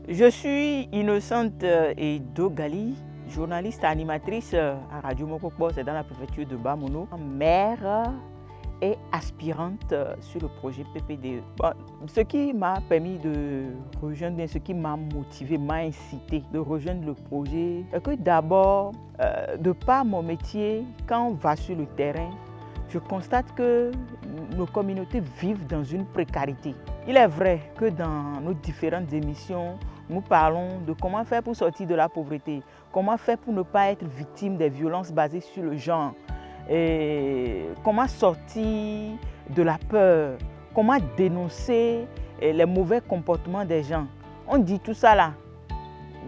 Je suis Innocente Edogali, journaliste animatrice à Radio Mokopo, c'est dans la préfecture de Bamono, mère et aspirante sur le projet PPDE. Bon, ce qui m'a permis de rejoindre, ce qui m'a motivé, m'a incité de rejoindre le projet, c'est que d'abord, de par mon métier, quand on va sur le terrain, je constate que nos communautés vivent dans une précarité. Il est vrai que dans nos différentes émissions, nous parlons de comment faire pour sortir de la pauvreté, comment faire pour ne pas être victime des violences basées sur le genre, et comment sortir de la peur, comment dénoncer les mauvais comportements des gens. On dit tout ça là,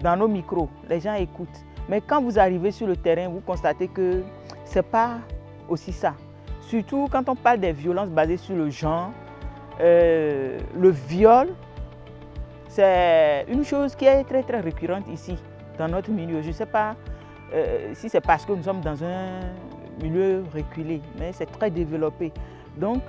dans nos micros, les gens écoutent. Mais quand vous arrivez sur le terrain, vous constatez que ce n'est pas aussi ça. Surtout quand on parle des violences basées sur le genre, le viol, c'est une chose qui est très récurrente ici, dans notre milieu. Je ne sais pas si c'est parce que nous sommes dans un milieu reculé, mais c'est très développé. Donc,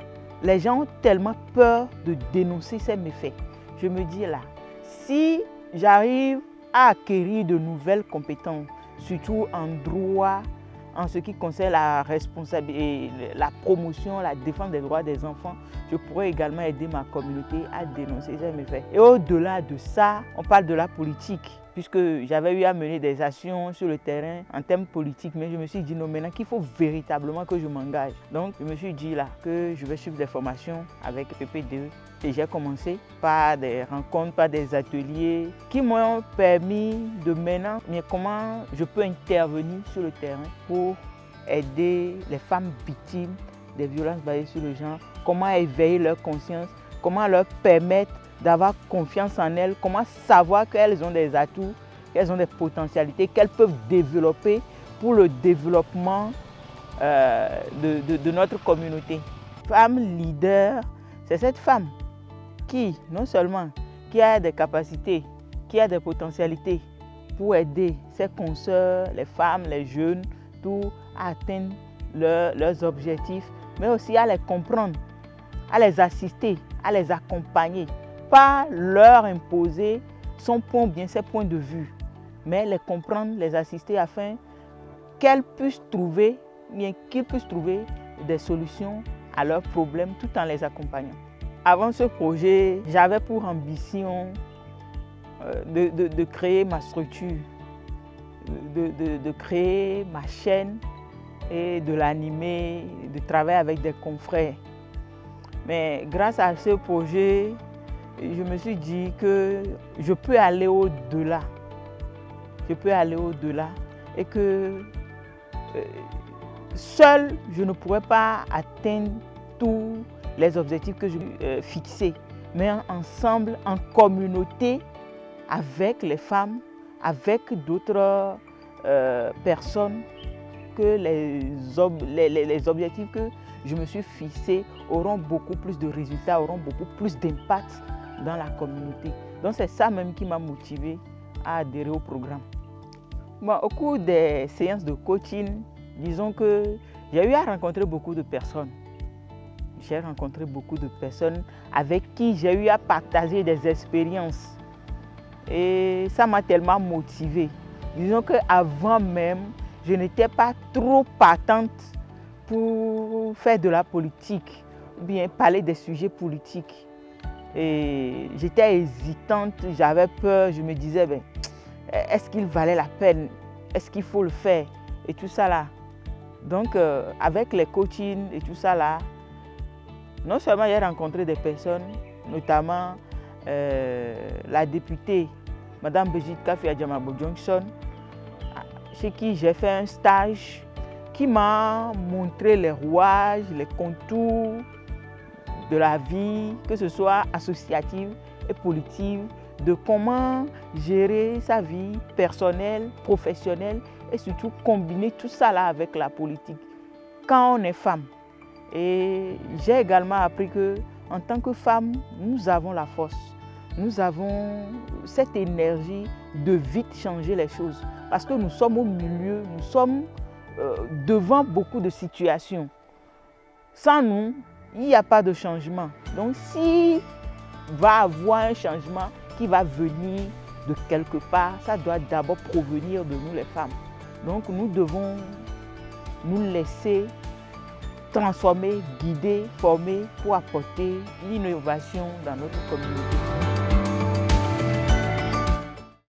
les gens ont tellement peur de dénoncer ces méfaits. Je me dis là, si j'arrive à acquérir de nouvelles compétences, surtout en droit, en ce qui concerne la responsabilité, la promotion, la défense des droits des enfants, je pourrais également aider ma communauté à dénoncer ces méfaits. Et au-delà de ça, on parle de la politique, puisque j'avais eu à mener des actions sur le terrain en termes politiques, mais je me suis dit non, maintenant qu'il faut véritablement que je m'engage. Donc je me suis dit là que je vais suivre des formations avec PPDE. Et j'ai commencé par des rencontres, par des ateliers qui m'ont permis de maintenant, mais comment je peux intervenir sur le terrain pour aider les femmes victimes des violences basées sur le genre, comment éveiller leur conscience, comment leur permettre d'avoir confiance en elles, comment savoir qu'elles ont des atouts, qu'elles ont des potentialités, qu'elles peuvent développer pour le développement de notre communauté. Femme leader, c'est cette femme qui, non seulement qui a des capacités, qui a des potentialités pour aider ses consoeurs, les femmes, les jeunes, tout à atteindre leurs objectifs, mais aussi à les comprendre, à les assister, à les accompagner, pas leur imposer son point ou bien ses points de vue, mais les comprendre, les assister afin qu'elles puissent trouver, bien qu'ils puissent trouver des solutions à leurs problèmes tout en les accompagnant. Avant ce projet, j'avais pour ambition de créer ma structure, de créer ma chaîne et de l'animer, de travailler avec des confrères. Mais grâce à ce projet, je me suis dit que je peux aller au-delà. Je peux aller au-delà et que seul, je ne pourrais pas atteindre tous les objectifs que je fixais, mais ensemble, en communauté, avec les femmes, avec d'autres personnes, que les objectifs que je me suis fixés auront beaucoup plus de résultats, auront beaucoup plus d'impact dans la communauté. Donc c'est ça même qui m'a motivé à adhérer au programme. Bon, au cours des séances de coaching, disons que j'ai eu à rencontrer beaucoup de personnes. J'ai rencontré beaucoup de personnes avec qui j'ai eu à partager des expériences. Et ça m'a tellement motivée. Disons qu'avant même, je n'étais pas trop partante pour faire de la politique ou bien parler des sujets politiques. Et j'étais hésitante, j'avais peur, je me disais, ben, est-ce qu'il valait la peine? Est-ce qu'il faut le faire? Et tout ça là. Donc, avec les coachings et tout ça là, non seulement j'ai rencontré des personnes, notamment la députée, Mme Brigitte Kafi-Adjamabo Johnson, chez qui j'ai fait un stage qui m'a montré les rouages, les contours de la vie, que ce soit associative et politique, de comment gérer sa vie personnelle, professionnelle et surtout combiner tout ça là avec la politique quand on est femme. Et j'ai également appris qu'en tant que femme, nous avons la force, nous avons cette énergie de vite changer les choses parce que nous sommes au milieu, nous sommes devant beaucoup de situations. Sans nous, il n'y a pas de changement. Donc, s'il va y avoir un changement qui va venir de quelque part, ça doit d'abord provenir de nous les femmes. Donc nous devons nous laisser transformer, guider, former pour apporter l'innovation dans notre communauté.